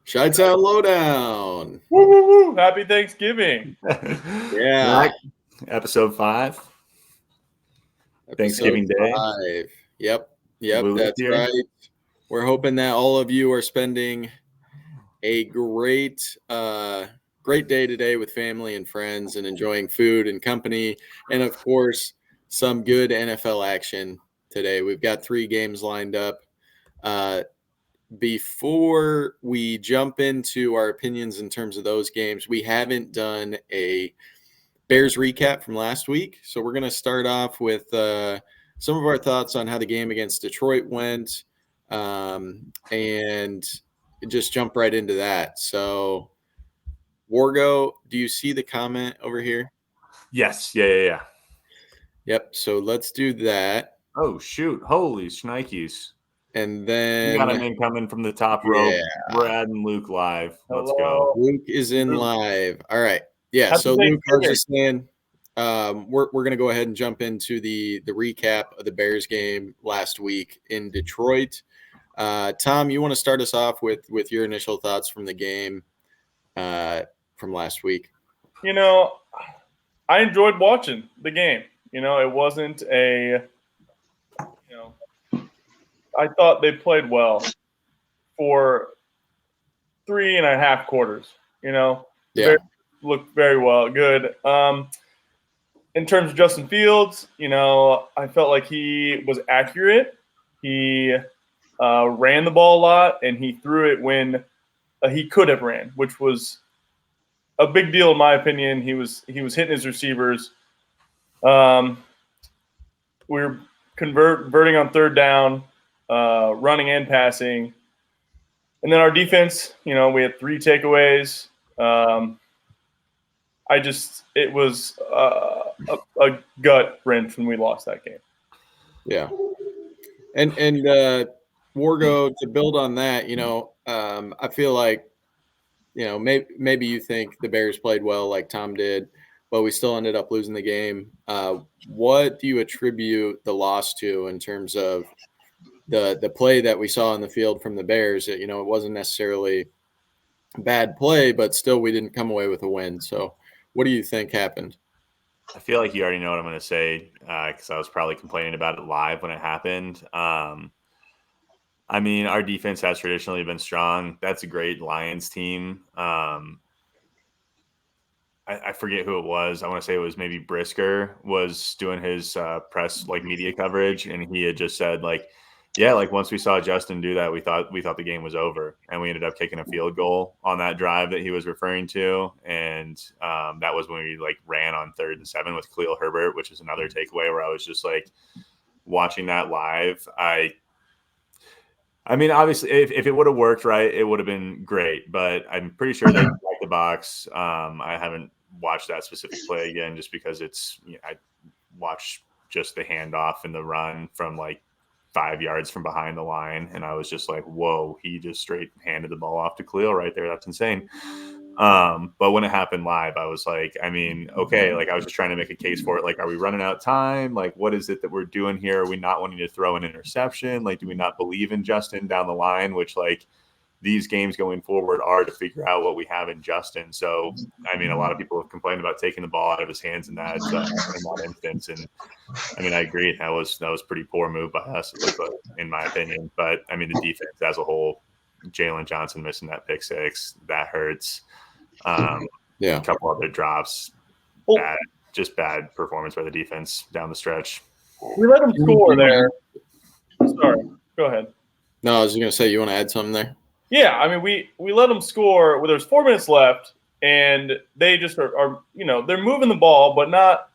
Chitown Lowdown. Woo, woo, woo. Happy Thanksgiving. Yeah. Episode 5. Thanksgiving Day. Yep, Lou that's here. right. We're hoping that all of you are spending a great day today with family and friends and enjoying food and company. And of course, some good NFL action today. We've got 3 games lined up. Before we jump into our opinions in terms of those games, we haven't done a Bears recap from last week. So we're going to start off with some of our thoughts on how the game against Detroit went and just jump right into that. So, Wargo, do you see the comment over here? Yes. Yeah. Yep. So let's do that. Oh, shoot. Holy shnikes. And then we got an incoming from the top rope. We're adding Luke live. Let's go. Luke is in live. All right. Yeah. So Luke, I was just saying, we're going to go ahead and jump into the recap of the Bears game last week in Detroit. Tom, you want to start us off with your initial thoughts from the game from last week? I enjoyed watching the game. It wasn't I thought they played well for 3.5 quarters. Yeah. Looked very well, good. In terms of Justin Fields, I felt like he was accurate. He ran the ball a lot, and he threw it when he could have ran, which was a big deal in my opinion. He was hitting his receivers. We were converting on third down, running and passing. And then our defense, we had 3 takeaways. It was a gut wrench when we lost that game. Yeah. And Wargo, to build on that, I feel like, maybe you think the Bears played well like Tom did, but we still ended up losing the game. What do you attribute the loss to in terms of the play that we saw in the field from the Bears? It wasn't necessarily a bad play, but still we didn't come away with a win. So what do you think happened? I feel like you already know what I'm going to say because I was probably complaining about it live when it happened. Our defense has traditionally been strong. That's a great Lions team. I forget who it was. I want to say it was maybe Brisker was doing his press media coverage, and he had just said once we saw Justin do that, we thought the game was over, and we ended up kicking a field goal on that drive that he was referring to, and that was when we ran on 3rd and 7 with Khalil Herbert, which is another takeaway where I was just watching that live. Obviously, if it would have worked right, it would have been great. But I'm pretty sure they like the box. I haven't watched that specific play again just because I watched just the handoff and the run from 5 yards from behind the line, and I was just like, whoa, he just straight handed the ball off to Khalil right there. That's insane. But when it happened live, I was like, okay, I was just trying to make a case for it. Are we running out of time? What is it that we're doing here? Are we not wanting to throw an interception? Do we not believe in Justin down the line? Which these games going forward are to figure out what we have in Justin. So, a lot of people have complained about taking the ball out of his hands in that instance. And I agree. That was pretty poor move by us, in my opinion. But the defense as a whole, Jalen Johnson missing that pick 6, that hurts. A couple other drops, bad performance by the defense down the stretch. We let them score there. Sorry, go ahead. No, I was going to say, you want to add something there? Yeah, we let them score. There's 4 minutes left, and they just are they're moving the ball, but not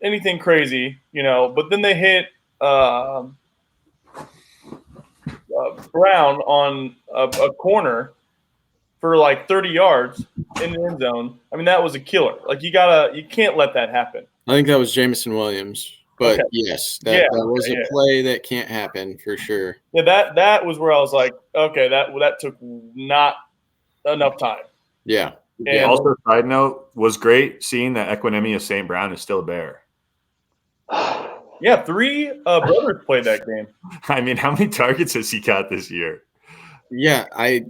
anything crazy, But then they hit Brown on a corner for 30 yards in the end zone. That was a killer. You can't let that happen. I think that was Jameson Williams. But okay. Yes, that was a play that can't happen for sure. Yeah, that was where I was like, okay, that took not enough time. Yeah. And also, side note, was great seeing that Equinemius St. Brown is still a Bear. Yeah, 3 brothers played that game. How many targets has he got this year? Yeah,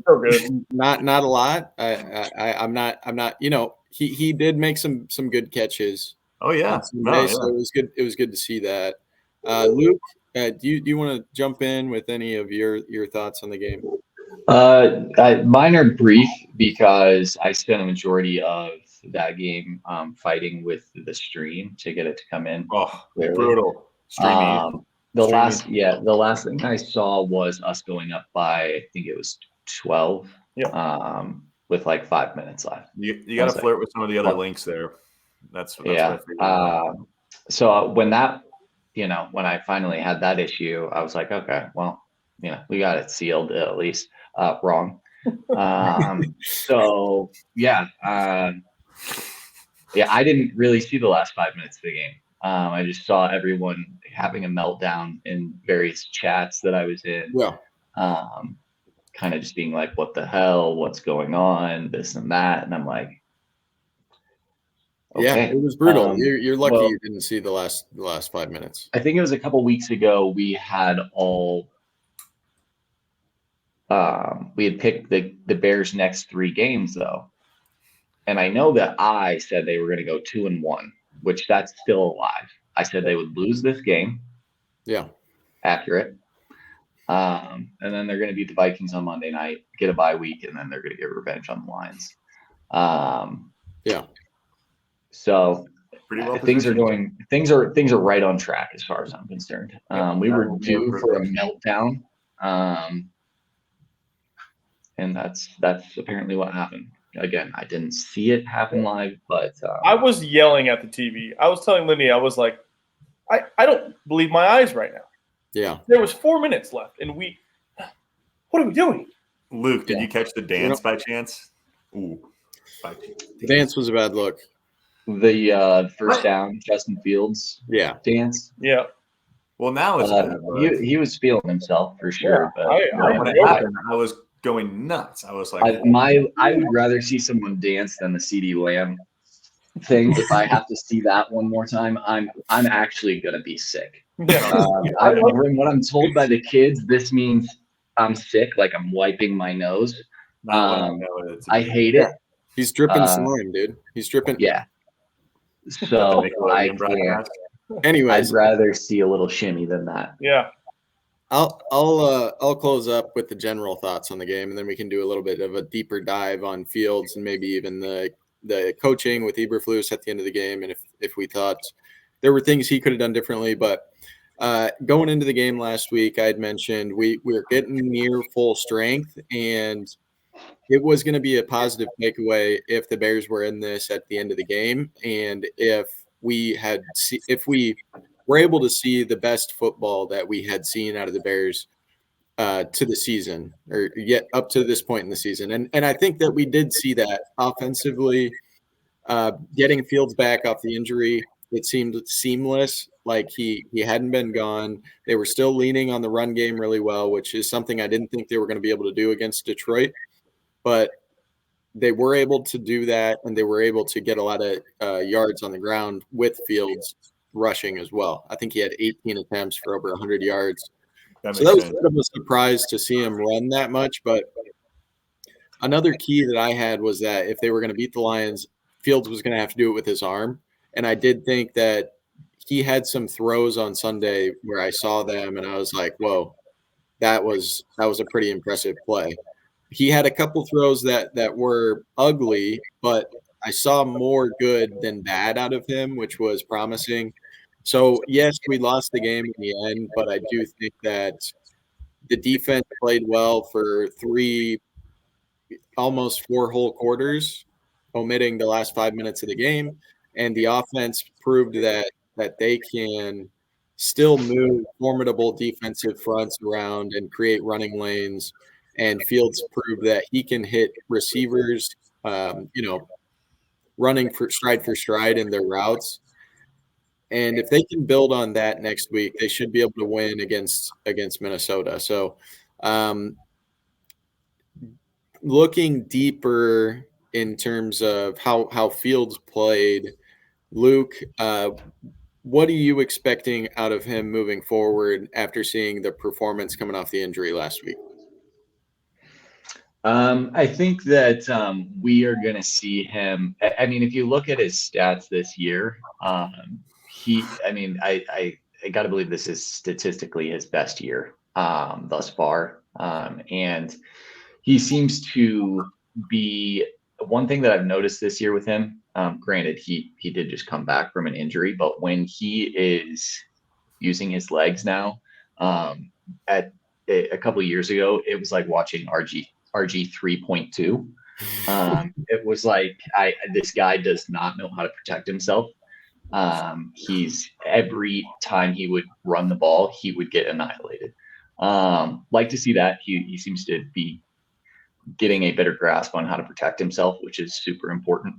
So good. not a lot. I'm not. You know, he did make some good catches Oh yeah, on no, Sunday, so yeah. it was good. It was good to see that. Luke, do you want to jump in with any of your thoughts on the game? Mine are brief because I spent a majority of that game fighting with the stream to get it to come in. Oh, Clearly. brutal. Streamy. The last thing I saw was us going up by, I think it was 12. Yeah. With like 5 minutes left. You got to flirt with some of the other links there. That's what I figured. So when I finally had that issue, I was like, okay, well, we got it sealed at least. Wrong. So yeah, I didn't really see the last 5 minutes of the game. I just saw everyone having a meltdown in various chats that I was in. Yeah. Kind of just being like, what the hell? What's going on? This and that. And I'm like, okay. Yeah, it was brutal. You're lucky you didn't see the last 5 minutes. I think it was a couple weeks ago we had picked the Bears' next 3 games though. And I know that I said they were going to go 2-1, which that's still alive. I said they would lose this game. Yeah. Accurate. And then they're going to beat the Vikings on Monday night, get a bye week, and then they're going to get revenge on the Lions. Yeah. So pretty well things are right on track as far as I'm concerned. We were due for a meltdown. And that's apparently what happened. Again, I didn't see it happen live, but I was yelling at the TV. I was telling Lindy, I was like, I don't believe my eyes right now. Yeah. There was 4 minutes left, and what are we doing? Luke, did you catch the dance by chance? Ooh. The dance was a bad look. The first down, Justin Fields dance. Yeah. Well, now it's he was feeling himself for sure. Yeah, but when it happened, I was going nuts. I was like, I would rather see someone dance than the CD Lamb thing. If I have to see that one more time, I'm actually gonna be sick. Yeah. When I'm told by the kids, this means I'm sick, like I'm wiping my nose. I hate it. He's dripping slime, dude. He's dripping. Yeah. So I can't. Anyways, I'd rather see a little shimmy than that. Yeah. I'll close up with the general thoughts on the game, and then we can do a little bit of a deeper dive on Fields and maybe even the coaching with Eberflus at the end of the game, and if we thought there were things he could have done differently. But going into the game last week, I had mentioned we were getting near full strength, and it was going to be a positive takeaway if the Bears were in this at the end of the game, and if we were able to see the best football that we had seen out of the Bears to the season, or yet up to this point in the season. And I think that we did see that offensively, getting Fields back off the injury. It seemed seamless, like he hadn't been gone. They were still leaning on the run game really well, which is something I didn't think they were going to be able to do against Detroit. But they were able to do that, and they were able to get a lot of yards on the ground with Fields rushing as well. I think he had 18 attempts for over 100 yards. So that was a bit of a surprise to see him run that much. But another key that I had was that if they were going to beat the Lions, Fields was going to have to do it with his arm. And I did think that he had some throws on Sunday where I saw them and I was like, whoa, that was a pretty impressive play. He had a couple throws that were ugly, but I saw more good than bad out of him, which was promising. So, yes, we lost the game in the end, but I do think that the defense played well for almost 4 whole quarters, omitting the last 5 minutes of the game. And the offense proved that they can still move formidable defensive fronts around and create running lanes. And Fields proved that he can hit receivers, running for stride in their routes. And if they can build on that next week, they should be able to win against Minnesota. So, looking deeper in terms of how Fields played, Luke, what are you expecting out of him moving forward after seeing the performance coming off the injury last week? I think that we are going to see him. I mean, if you look at his stats this year, I got to believe this is statistically his best year thus far. And he seems to be one thing that I've noticed this year with him. Granted, he did just come back from an injury, but when he is using his legs now, at a couple of years ago, it was like watching RG 3.2. It was like this guy does not know how to protect himself. He's every time he would run the ball, he would get annihilated. Like to see that he seems to be getting a better grasp on how to protect himself, which is super important.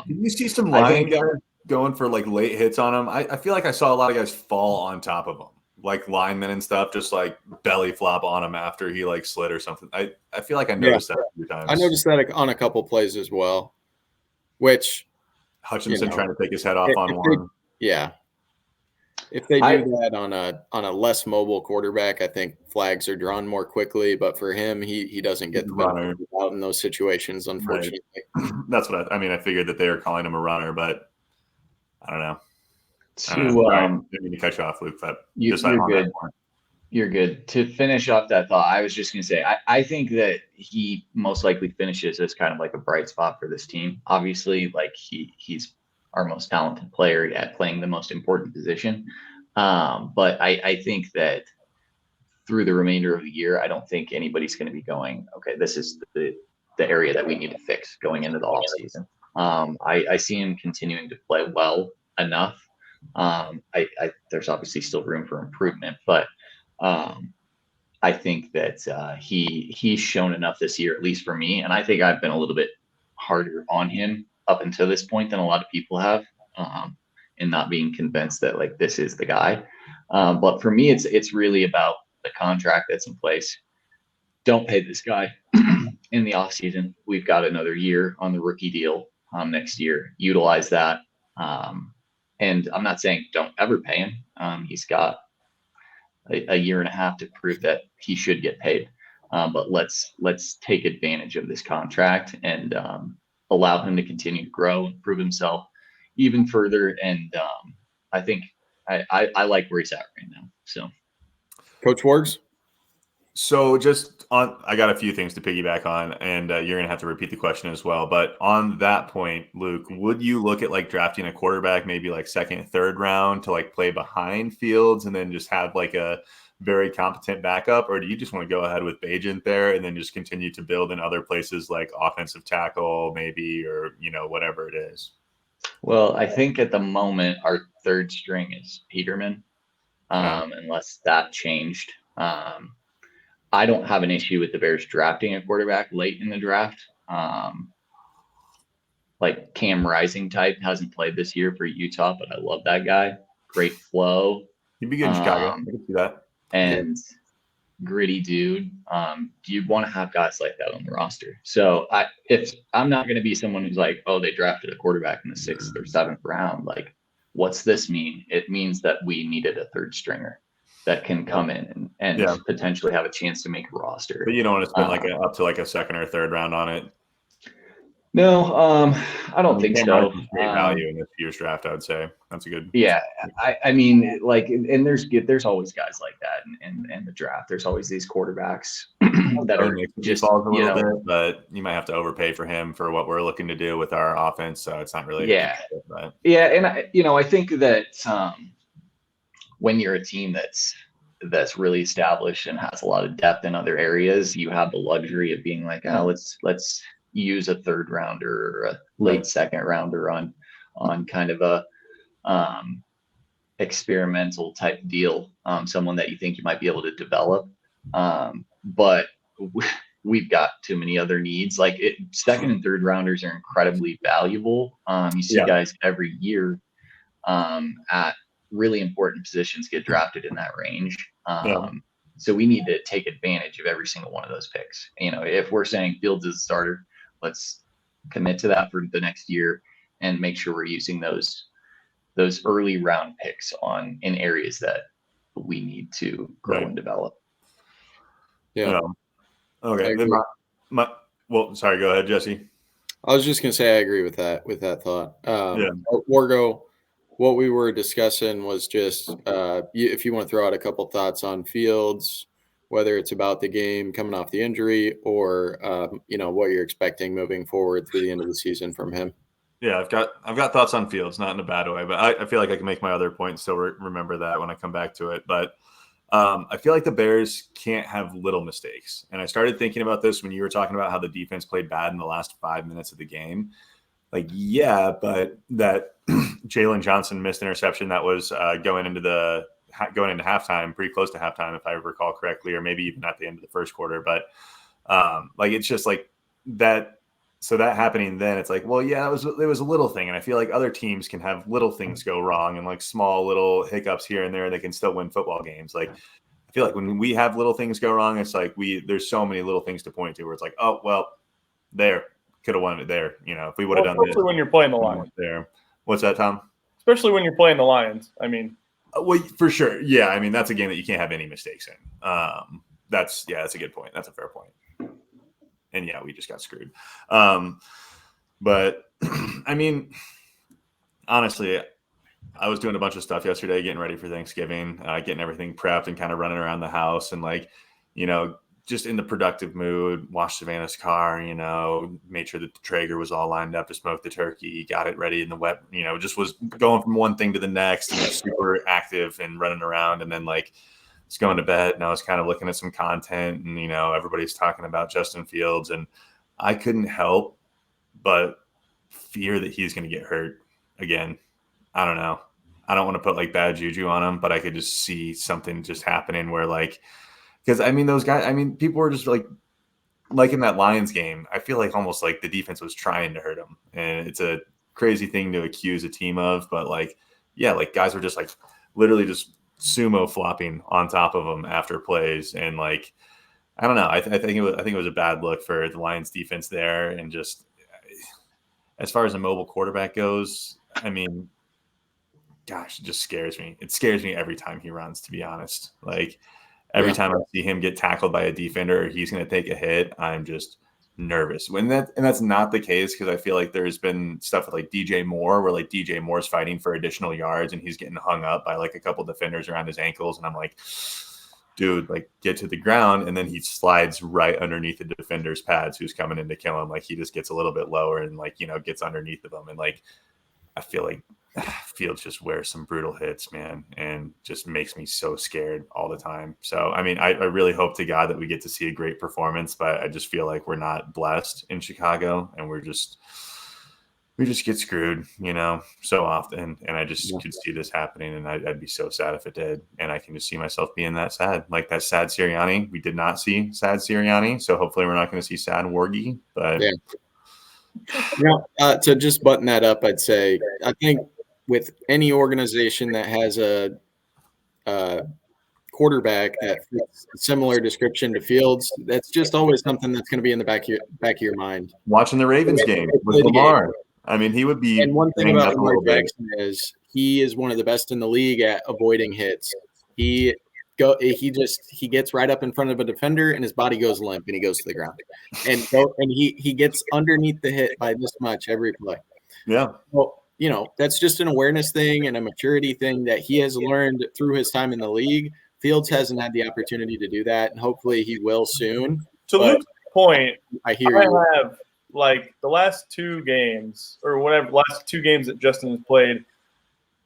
Did you see some Lion guys going for like late hits on him? I feel like I saw a lot of guys fall on top of him, like linemen and stuff, just like belly flop on him after he like slid or something. I feel like I noticed that a few times. I noticed that on a couple plays as well, which Hutchinson trying to take his head off on one. If they do that on a less mobile quarterback, I think flags are drawn more quickly. But for him, he doesn't get the runner out in those situations, unfortunately. Right. That's what I mean. I figured that they were calling him a runner, but I don't know. I didn't mean to cut you off, Luke. But you're good. You're good. To finish off that thought, I was just going to say, I think that he most likely finishes as kind of like a bright spot for this team. Obviously, like he's our most talented player at playing the most important position. But I think that through the remainder of the year, I don't think anybody's going to be going, okay, this is the area that we need to fix going into the offseason. I see him continuing to play well enough. There's obviously still room for improvement, but I think that he's shown enough this year, at least for me. And I think I've been a little bit harder on him up until this point than a lot of people have, in not being convinced that like this is the guy. But for me, it's really about the contract that's in place. Don't pay this guy in the offseason. We've got another year on the rookie deal next year. Utilize that. And I'm not saying don't ever pay him. He's got a year and a half to prove that he should get paid. But let's take advantage of this contract and allow him to continue to grow and prove himself even further. And I think I like where he's at right now. So, Coach Wargs. So I got a few things to piggyback on, and you're going to have to repeat the question as well. But on that point, Luke, would you look at like drafting a quarterback, maybe like second, third round to like play behind Fields and then just have like a very competent backup? Or do you just want to go ahead with Bajent there and then just continue to build in other places like offensive tackle maybe, or, whatever it is? Well, I think at the moment our third string is Peterman, unless that changed. I don't have an issue with the Bears drafting a quarterback late in the draft. Like Cam Rising type, hasn't played this year for Utah, but I love that guy. Great flow. He'd be good in Chicago. I can see that. And gritty dude. You'd want to have guys like that on the roster. So I'm not going to be someone who's like, oh, they drafted a quarterback in the 6th or 7th round. Like, what's this mean? It means that we needed a third stringer that can come in and potentially have a chance to make a roster. But you don't want to spend up to like a second or third round on it. No, I don't think so. Great value in this year's draft, I would say. That's a good. Yeah, I mean, like, and there's always guys like that in the draft. There's always these quarterbacks that are just falls a little bit, but you might have to overpay for him for what we're looking to do with our offense. So it's not really. And I think that when you're a team that's really established and has a lot of depth in other areas, you have the luxury of being like, let's use a third rounder or a late second rounder on kind of a experimental type deal, someone that you think you might be able to develop. But we've got too many other needs. Like second and third rounders are incredibly valuable. You see guys every year at really important positions get drafted in that range. So we need to take advantage of every single one of those picks. If we're saying Fields is a starter, let's commit to that for the next year and make sure we're using those early round picks in areas that we need to grow and develop. Yeah. Okay. Sorry, go ahead, Jesse. I was just going to say I agree with that thought. Yeah. Wargo, what we were discussing was just if you want to throw out a couple thoughts on Fields, whether it's about the game coming off the injury or what you're expecting moving forward through the end of the season from him. Yeah, I've got thoughts on Fields, not in a bad way, but I feel like I can make my other point, still remember that when I come back to it. But I feel like the Bears can't have little mistakes. And I started thinking about this when you were talking about how the defense played bad in the last 5 minutes of the game. Like, yeah, but that Jalen Johnson missed interception that was going into halftime, pretty close to halftime, if I recall correctly, or maybe even at the end of the first quarter. But it's just like that. So that happening then, it's like, well, yeah, it was a little thing. And I feel like other teams can have little things go wrong and like small little hiccups here and there, and they can still win football games. Like, I feel like when we have little things go wrong, it's like there's so many little things to point to where it's like, oh, well, there, could have won it there. If we would have done this. Especially when you're playing the Lions. There. What's that, Tom? Especially when you're playing the Lions. I mean. Well, for sure. Yeah, I mean, that's a game that you can't have any mistakes in. That's a good point. That's a fair point. And yeah, we just got screwed. But I mean, honestly, I was doing a bunch of stuff yesterday, getting ready for Thanksgiving, getting everything prepped and kind of running around the house and just in the productive mood, washed Savannah's car, made sure that the Traeger was all lined up to smoke the turkey, got it ready in the wet, just was going from one thing to the next and super active and running around. And then was going to bed and I was kind of looking at some content and, everybody's talking about Justin Fields and I couldn't help but fear that he's going to get hurt again. I don't know. I don't want to put bad juju on him, but I could just see something just happening where because I mean, those guys, people were just in that Lions game, I feel like almost like the defense was trying to hurt him. And it's a crazy thing to accuse a team of, but guys were just literally just sumo flopping on top of him after plays. And I don't know. I think it was a bad look for the Lions defense there. And just as far as a mobile quarterback goes, I mean, gosh, it just scares me. It scares me every time he runs, to be honest. Every time I see him get tackled by a defender, or he's going to take a hit, I'm just nervous. And that's not the case because I feel like there's been stuff with DJ Moore where DJ Moore's fighting for additional yards and he's getting hung up by a couple defenders around his ankles. And I'm like, dude, get to the ground. And then he slides right underneath the defender's pads who's coming in to kill him. He just gets a little bit lower and gets underneath of him. And I feel like Fields just wears some brutal hits, man, and just makes me so scared all the time. So, I mean, I really hope to God that we get to see a great performance, but I just feel like we're not blessed in Chicago and we just get screwed, so often. And I just could see this happening and I'd be so sad if it did. And I can just see myself being that sad, that sad Sirianni. We did not see sad Sirianni. So hopefully we're not going to see sad Wargi, but yeah. To just button that up, I'd say, I think with any organization that has a quarterback that fits a similar description to Fields, that's just always something that's going to be in the back of your mind. Watching the Ravens game with Lamar. I mean, he would be. And one thing about Lamar Jackson is he is one of the best in the league at avoiding hits. He gets right up in front of a defender and his body goes limp and he goes to the ground. And he gets underneath the hit by this much every play. Yeah. Well, that's just an awareness thing and a maturity thing that he has learned through his time in the league. Fields hasn't had the opportunity to do that, and hopefully he will soon. To Luke's point, I have the last two games or whatever, last two games that Justin has played,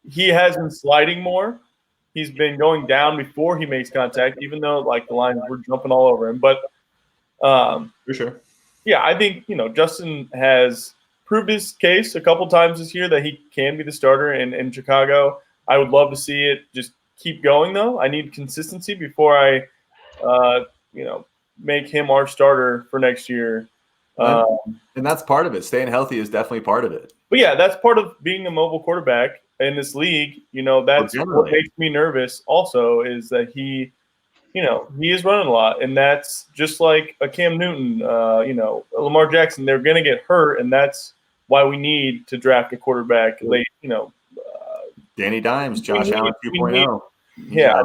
he has been sliding more. He's been going down before he makes contact, even though the Lions were jumping all over him. But for sure. Yeah, I think, Justin has proved his case a couple times this year that he can be the starter in Chicago. I would love to see it just keep going, though. I need consistency before I, make him our starter for next year. And that's part of it. Staying healthy is definitely part of it. But yeah, that's part of being a mobile quarterback in this league. That's what makes me nervous. Also, is that he is running a lot, and that's just like a Cam Newton, Lamar Jackson. They're going to get hurt, and that's why we need to draft a quarterback late. Danny Dimes, Josh Allen 2.0. Yeah,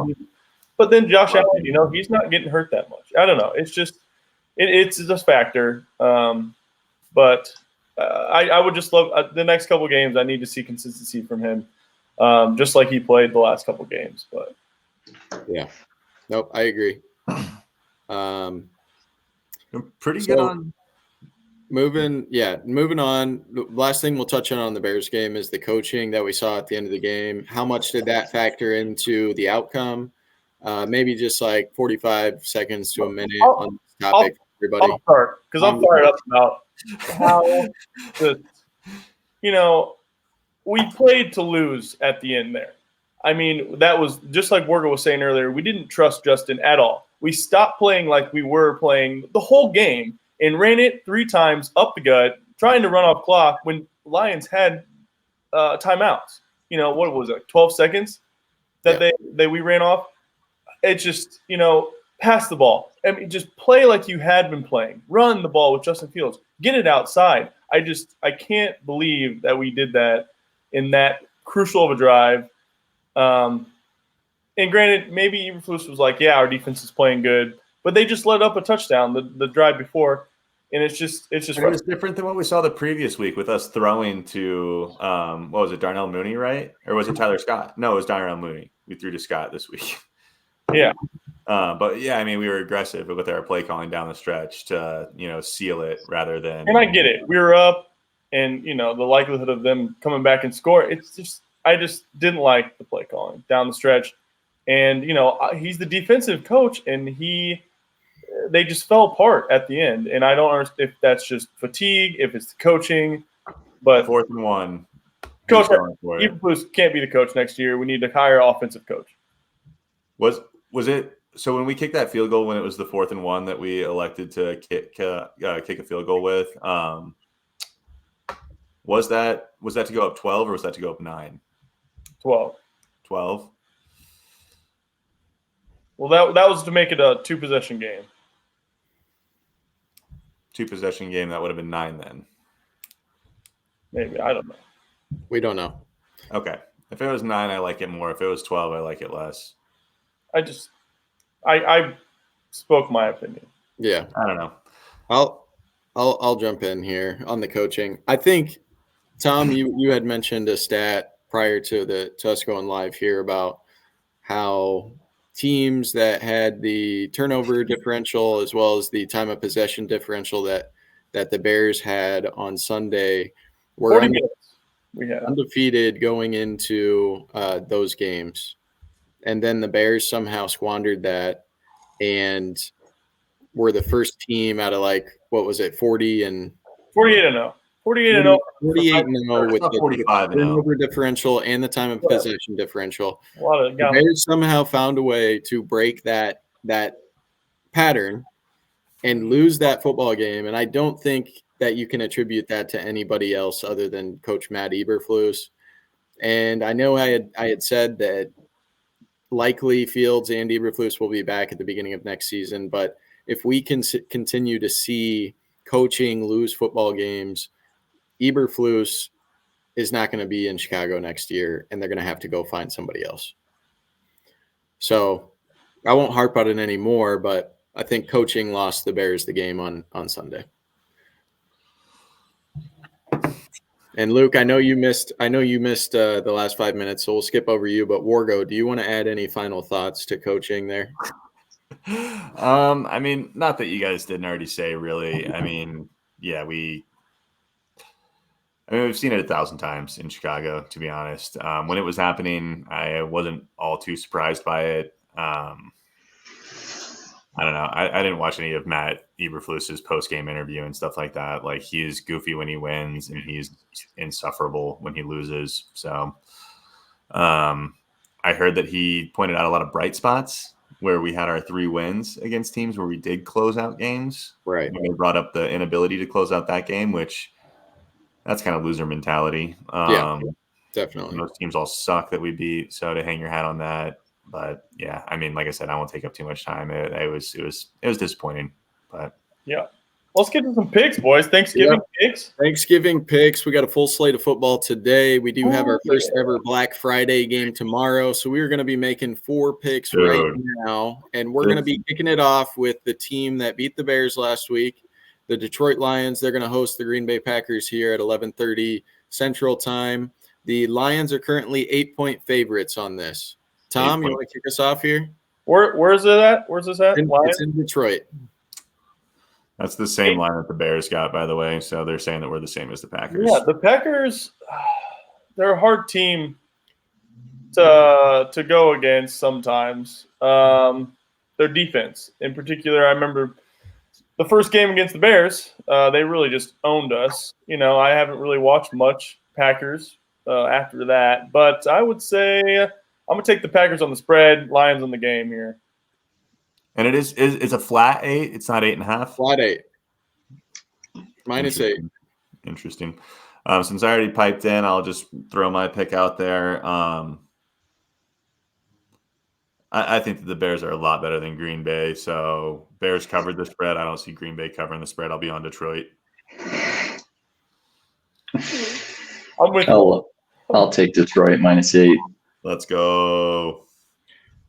but then Josh Allen, he's not getting hurt that much. I don't know. It's just it's just a factor. But I would just love the next couple games. I need to see consistency from him, just like he played the last couple games. But yeah, nope, I agree. Pretty good on. Moving on. The last thing we'll touch on the Bears game is the coaching that we saw at the end of the game. How much did that factor into the outcome? Maybe just like 45 seconds to a minute on this topic, everybody. I'll start because I'm fired up about how we played to lose at the end there. I mean, that was just like Morgan was saying earlier. We didn't trust Justin at all. We stopped playing like we were playing the whole game and ran it 3 times up the gut, trying to run off clock when Lions had timeouts. What was it, 12 seconds that we ran off? It's just, pass the ball. I mean, just play like you had been playing. Run the ball with Justin Fields. Get it outside. I can't believe that we did that in that crucial of a drive. And granted, maybe Eberflus was like, yeah, our defense is playing good, but they just let up a touchdown the drive before, and it's just. It was different than what we saw the previous week with us throwing to what was it, Darnell Mooney, right? Or was it Tyler Scott? No, it was Darnell Mooney. We threw to Scott this week. Yeah. But yeah, I mean, we were aggressive with our play calling down the stretch to seal it rather than. And I get it. We were up, and the likelihood of them coming back and score. It's just I just didn't like the play calling down the stretch. And, he's the defensive coach, and they just fell apart at the end. And I don't understand if that's just fatigue, if it's the coaching. But 4th and 1. Coach Eberflus can't be the coach next year. We need to hire an offensive coach. Was it – so when we kicked that field goal when it was the 4th and 1 that we elected to kick a field goal with, was that to go up 12 or was that to go up 9? 12. 12? Well, that was to make it a 2-possession game. 2-possession game, that would have been 9 then. Maybe. I don't know. We don't know. Okay. If it was 9, I like it more. If it was 12, I like it less. I spoke my opinion. Yeah. I don't know. I'll jump in here on the coaching. I think, Tom, you had mentioned a stat prior to us going live here about how teams that had the turnover differential as well as the time of possession differential that the Bears had on Sunday were undefeated going into those games. And then the Bears somehow squandered that and were the first team out of 40 and 48-0. 48-0. 48-0 with the 45 turnover differential and the time of possession differential. The Bears somehow found a way to break that pattern and lose that football game. And I don't think that you can attribute that to anybody else other than Coach Matt Eberflus. And I know I had said that likely Fields and Eberflus will be back at the beginning of next season. But if we can continue to see coaching lose football games, Eberflus is not going to be in Chicago next year, and they're going to have to go find somebody else. So I won't harp on it anymore, but I think coaching lost the Bears the game on Sunday. And Luke, I know you missed the last 5 minutes, so we'll skip over you. But Wargo, do you want to add any final thoughts to coaching there? I mean, not that you guys didn't already say, really. I mean, yeah, we've seen it 1,000 times in Chicago, to be honest. When it was happening, I wasn't all too surprised by it. I don't know. I didn't watch any of Matt Eberflus's post-game interview and stuff like that. Like, he's goofy when he wins, and he's insufferable when he loses. So I heard that he pointed out a lot of bright spots where we had our 3 wins against teams where we did close out games. Right. When they brought up the inability to close out that game, which that's kind of loser mentality. Yeah, definitely. Those teams all suck that we beat. So to hang your hat on that. But yeah, I mean, like I said, I won't take up too much time. It was disappointing, but yeah. Let's get to some picks, boys. Thanksgiving picks. Thanksgiving picks. We got a full slate of football today. We do have our first ever Black Friday game tomorrow. So we're going to be making 4 picks right now. And we're going to be kicking it off with the team that beat the Bears last week, the Detroit Lions. They're going to host the Green Bay Packers here at 11:30 Central Time. The Lions are currently 8-point favorites on this. Tom, you want to kick us off here? Where's it at? Where's this at? It's in Detroit. That's the same line that the Bears got, by the way. So they're saying that we're the same as the Packers. Yeah, the Packers, they're a hard team to go against sometimes. Their defense, in particular, I remember the first game against the Bears, they really just owned us. I haven't really watched much Packers after that. But I would say I'm going to take the Packers on the spread, Lions on the game here. And it's a flat 8. It's not 8.5. Flat 8. -8. Interesting. Since I already piped in, I'll just throw my pick out there. I think that the Bears are a lot better than Green Bay. So Bears covered the spread. I don't see Green Bay covering the spread. I'll be on Detroit. I'll take Detroit -8. Let's go.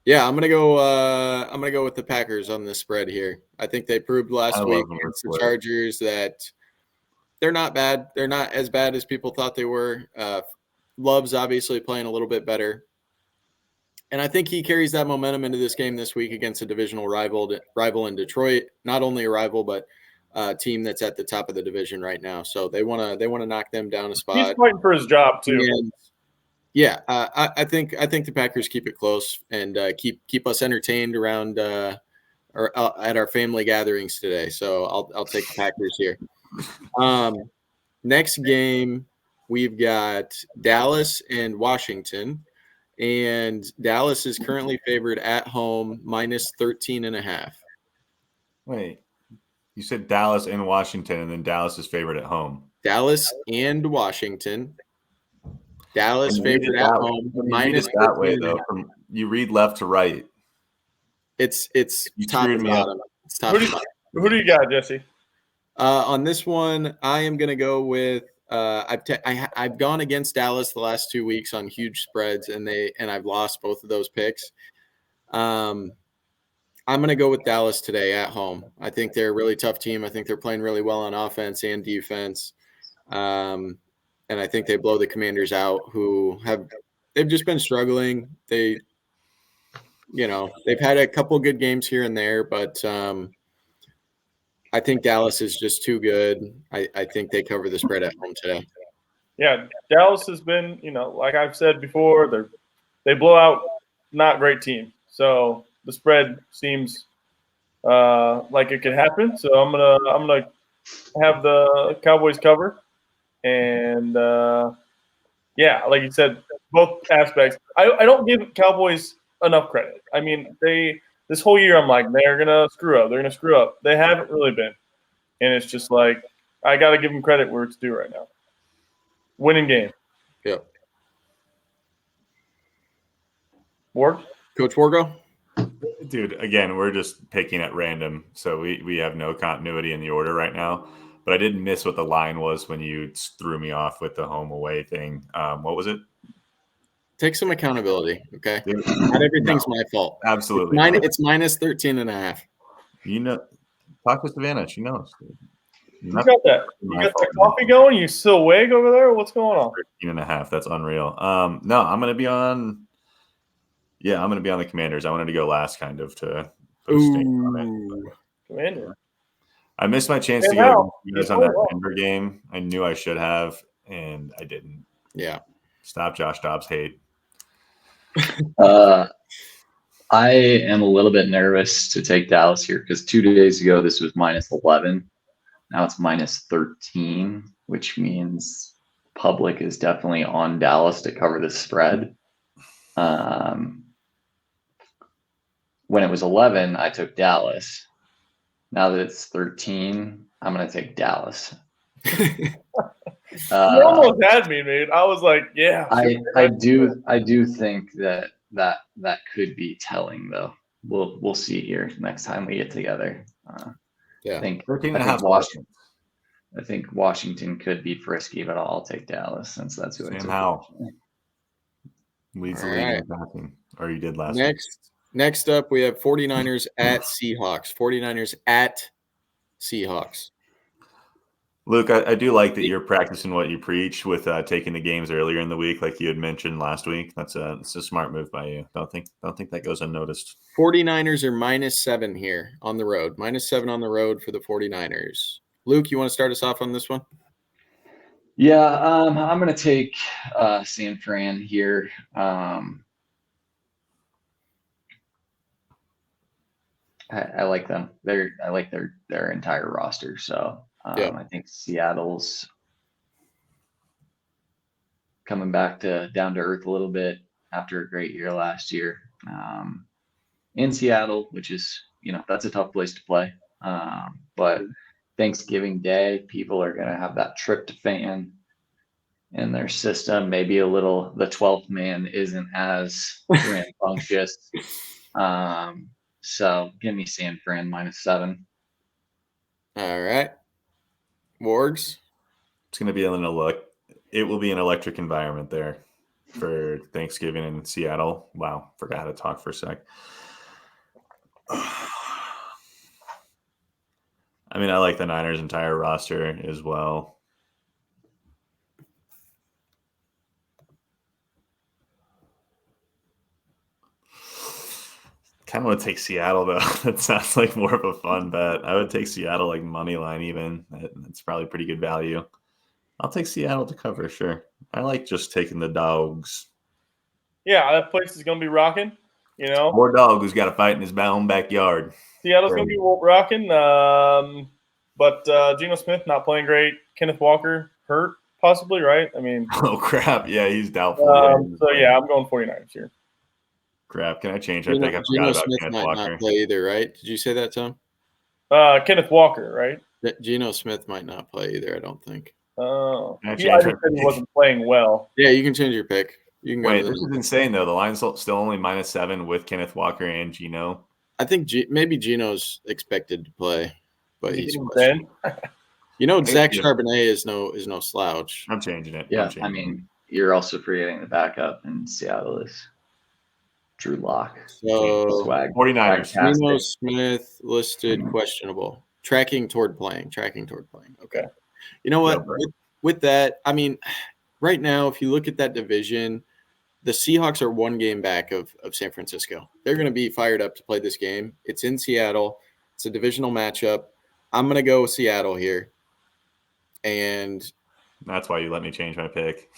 Yeah, I'm gonna go with the Packers on this spread here. I think they proved last week against the Chargers that they're not bad. They're not as bad as people thought they were. Love's obviously playing a little bit better, and I think he carries that momentum into this game this week against a divisional rival in Detroit. Not only a rival, but a team that's at the top of the division right now. So they want to knock them down a spot. He's fighting for his job too. And, yeah, I think the Packers keep it close and keep us entertained around or at our family gatherings today. So I'll take the Packers here. Next game we've got Dallas and Washington, and Dallas is currently favored at home -13.5. Wait, you said Dallas and Washington, and then Dallas is favored at home. Dallas and Washington. Dallas favored at home minus that way though. You read left to right. It's you top to bottom. It's top to bottom. Who do you got, Jesse? On this one, I am going to go with. I've gone against Dallas the last 2 weeks on huge spreads, and I've lost both of those picks. I'm going to go with Dallas today at home. I think they're a really tough team. I think they're playing really well on offense and defense. And I think they blow the Commanders out, they've just been struggling. They've had a couple good games here and there, but I think Dallas is just too good. I think they cover the spread at home today. Yeah, Dallas has been, like I've said before, they blow out not great team. So the spread seems like it could happen. So I'm gonna have the Cowboys cover. And, like you said, both aspects. I don't give Cowboys enough credit. I mean, this whole year I'm like, they're going to screw up. They're going to screw up. They haven't really been. And it's just like, I got to give them credit where it's due right now. Winning game. Yep. Ward? Coach Wargo? Dude, again, we're just picking at random. So we have no continuity in the order right now. But I didn't miss what the line was when you threw me off with the home away thing. What was it? Take some accountability, okay? Not everything's my fault. Absolutely. It's -13.5. Talk to Savannah. She knows. You got that. You got the coffee going? You still awake over there? What's going on? 13.5. That's unreal. No, I'm going to be on. Yeah, I'm going to be on the Commanders. I wanted to go last, kind of to. Commander. I missed my chance to go on that Denver game. I knew I should have, and I didn't. Yeah. Stop Josh Dobbs hate. I am a little bit nervous to take Dallas here because 2 days ago this was -11. Now it's -13, which means public is definitely on Dallas to cover the spread. When it was 11, I took Dallas. Now that it's 13, I'm going to take Dallas. You almost had me, man. I was like, yeah. I do think that could be telling, though. We'll see here next time we get together. Yeah. I think 13 and I a think half Washington. points. I think Washington could be frisky, but I'll take Dallas since that's who I Sam took. Howell leads the All league right. in passing, or you did last week. Next up, we have 49ers at Seahawks. 49ers at Seahawks. Luke, I do like that you're practicing what you preach with taking the games earlier in the week, like you had mentioned last week. It's a smart move by you. Don't think that goes unnoticed. 49ers are -7 here on the road. -7 on the road for the 49ers. Luke, you want to start us off on this one? Yeah, I'm going to take San Fran here. I like them. I like their entire roster. So Yeah. I think Seattle's coming back down to earth a little bit after a great year last year in Seattle, which is, that's a tough place to play. But Thanksgiving Day, people are going to have that tryptophan in their system. Maybe the 12th man isn't as rambunctious. So give me San Fran -7. All right. Wargs. It's going to be it will be an electric environment there for Thanksgiving in Seattle. Wow, forgot how to talk for a sec. I mean, I like the Niners' entire roster as well. Kind of want to take Seattle, though. That sounds like more of a fun bet. I would take Seattle like money line even. That's probably pretty good value. I'll take Seattle to cover, sure. I like just taking the dogs. Yeah, that place is going to be rocking. Poor dog who's got to fight in his own backyard. Seattle's going to be rocking. But Geno Smith not playing great. Kenneth Walker hurt, possibly, right? I mean, oh, crap. Yeah, he's doubtful. So, yeah, I'm going 49ers here. Crap. Can I change my pick? I forgot Geno about Smith Kenneth might Walker. not play either, right? Did you say that, Tom? Kenneth Walker, right? Geno Smith might not play either, I don't think. Oh. Can I I change just my said he pick? wasn't playing well. Yeah, you can change your pick. You can go Wait, to this is insane, though. The line's still only -7 with Kenneth Walker and Geno. I think maybe Geno's expected to play, but Is he he's getting questionable. Zach Yeah. Charbonnet is no slouch. I'm changing it. Yeah, I mean, you're also forgetting the backup in Seattle is Drew Lock. So Swag. 49ers. Geno Smith listed questionable. Tracking toward playing. Okay. You know what? With that, I mean, right now, if you look at that division, the Seahawks are one game back of San Francisco. They're going to be fired up to play this game. It's in Seattle. It's a divisional matchup. I'm going to go with Seattle here. And that's why you let me change my pick.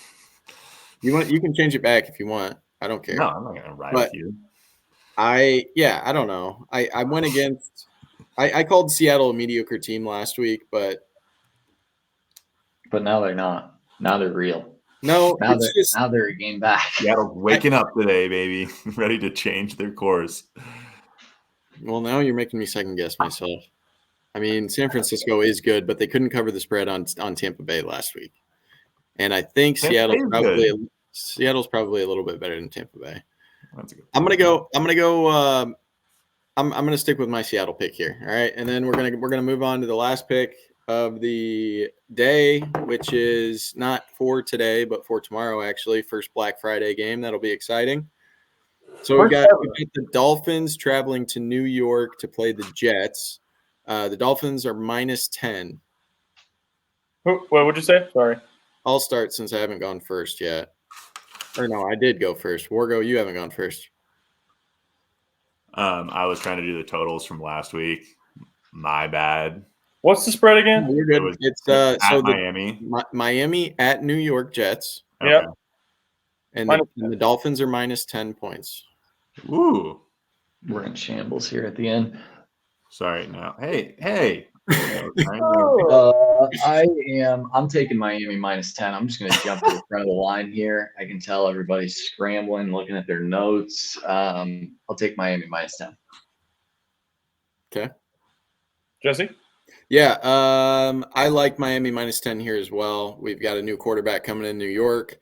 You can change it back if you want. I don't care. No, I'm not going to ride with you. I don't know. I went against I called Seattle a mediocre team last week, but now they're not. Now they're real. No, now they're a game back. Seattle's waking up today, baby. Ready to change their course. Well, now you're making me second guess myself. I mean, San Francisco is good, but they couldn't cover the spread on Tampa Bay last week. And I think Seattle's probably a little bit better than Tampa Bay. I'm gonna stick with my Seattle pick here. All right, and then we're gonna move on to the last pick of the day, which is not for today, but for tomorrow. Actually, first Black Friday game. That'll be exciting. So we've got the Dolphins traveling to New York to play the Jets. The Dolphins are -10. What would you say? Sorry. I'll start since I haven't gone first yet. Or no, I did go first. Wargo, you haven't gone first. I was trying to do the totals from last week. My bad. What's the spread again? No, you're good. It's Miami. Miami at New York Jets. Okay. Yep. And the Dolphins are -10 points. Ooh. We're in shambles here at the end. Sorry. No. Hey. I'm taking Miami -10. I'm just going to jump to the front of the line here. I can tell everybody's scrambling, looking at their notes. I'll take Miami -10. Okay. Jesse? Yeah, I like Miami -10 here as well. We've got a new quarterback coming in New York.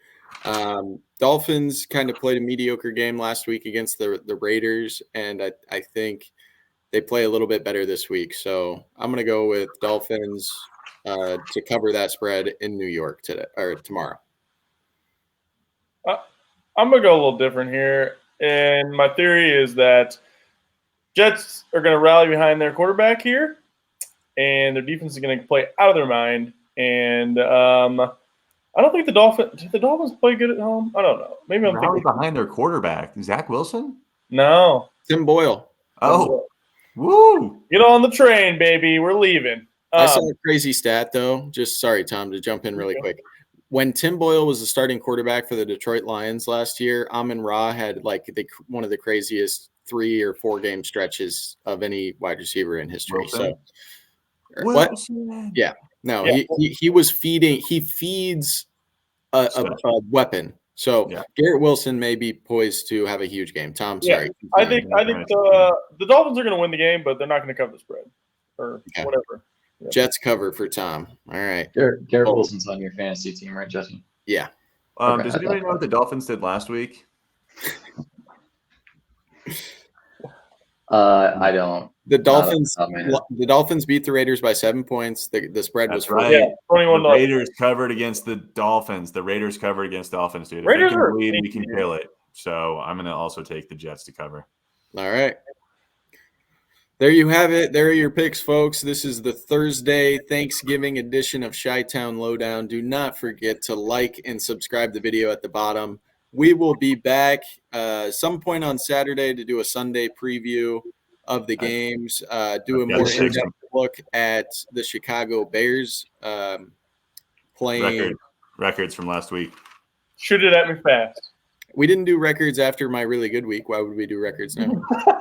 Dolphins kind of played a mediocre game last week against the Raiders, and I think they play a little bit better this week. So I'm going to go with Dolphins to cover that spread in New York today or tomorrow. I'm going to go a little different here. And my theory is that Jets are going to rally behind their quarterback here, and their defense is going to play out of their mind. And I don't think the Dolphins play good at home? I don't know. Maybe I'm Rally thinking behind their quarterback, Zach Wilson. no. Tim Boyle. Oh, woo! Get on the train, baby. We're leaving. I saw a crazy stat, though. Just sorry, Tom, to jump in really quick. When Tim Boyle was the starting quarterback for the Detroit Lions last year, Amon-Ra had like one of the craziest 3 or 4 game stretches of any wide receiver in history. Wilson? So, what? Wilson. Yeah, no, Yeah. he was feeding. He feeds a weapon. So Yeah. Garrett Wilson may be poised to have a huge game. Tom, Yeah. sorry. I think the Dolphins are going to win the game, but they're not going to cover the spread or whatever. Yeah. Jets cover for Tom. All right. Garrett Wilson's on your fantasy team, right, Jesse? Yeah. Does anybody know what the Dolphins did last week? I don't. The Dolphins beat the Raiders by 7 points. The spread was 4. right. Yeah, 21 The Raiders covered against the Dolphins. The Raiders covered against Dolphins, dude. If Raiders they can are lead, we sneaky, can kill it. So I'm going to also take the Jets to cover. All right. There you have it. There are your picks, folks. This is the Thursday Thanksgiving edition of Chitown Lowdown. Do not forget to like and subscribe the video at the bottom. We will be back some point on Saturday to do a Sunday preview of the games, do a more in-depth look at the Chicago Bears playing. Records from last week. Shoot it at me fast. We didn't do records after my really good week. Why would we do records now?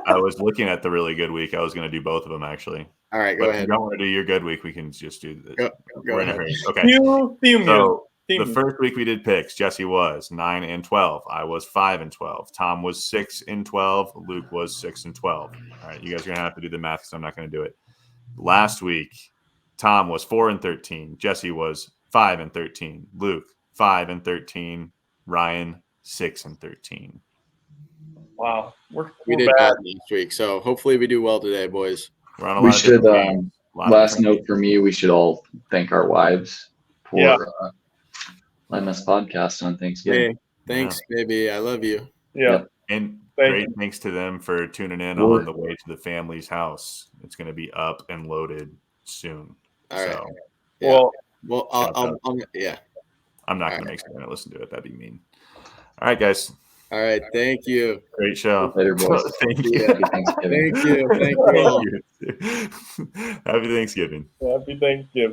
I was looking at the really good week. I was going to do both of them, actually. All right, go ahead. If you don't want to do your good week, we can just do this. Go ahead. Okay. So the first week we did picks. Jesse was 9-12. I was 5-12. Tom was 6-12. Luke was 6-12. All right, you guys are going to have to do the math because I'm not going to do it. Last week, Tom was 4-13. Jesse was 5-13. Luke 5-13. Ryan 6-13. Wow, we did bad last week, so hopefully we do well today, boys. We're on a We lot of should. different games. Last note for me: we should all thank our wives for letting us podcast on Thanksgiving. Hey, thanks, baby. I love you. Yeah. And Thank thanks to them for tuning in on the way to the family's house. It's going to be up and loaded soon. All right. So, Yeah. Well, I'll yeah. I'm not going to make someone listen to it. That'd be mean. All right, guys. All right. Thank you. Great show. Later, boys. Thank you. Happy Thanksgiving. Thank you. Thank you all. Happy Thanksgiving. Happy Thanksgiving.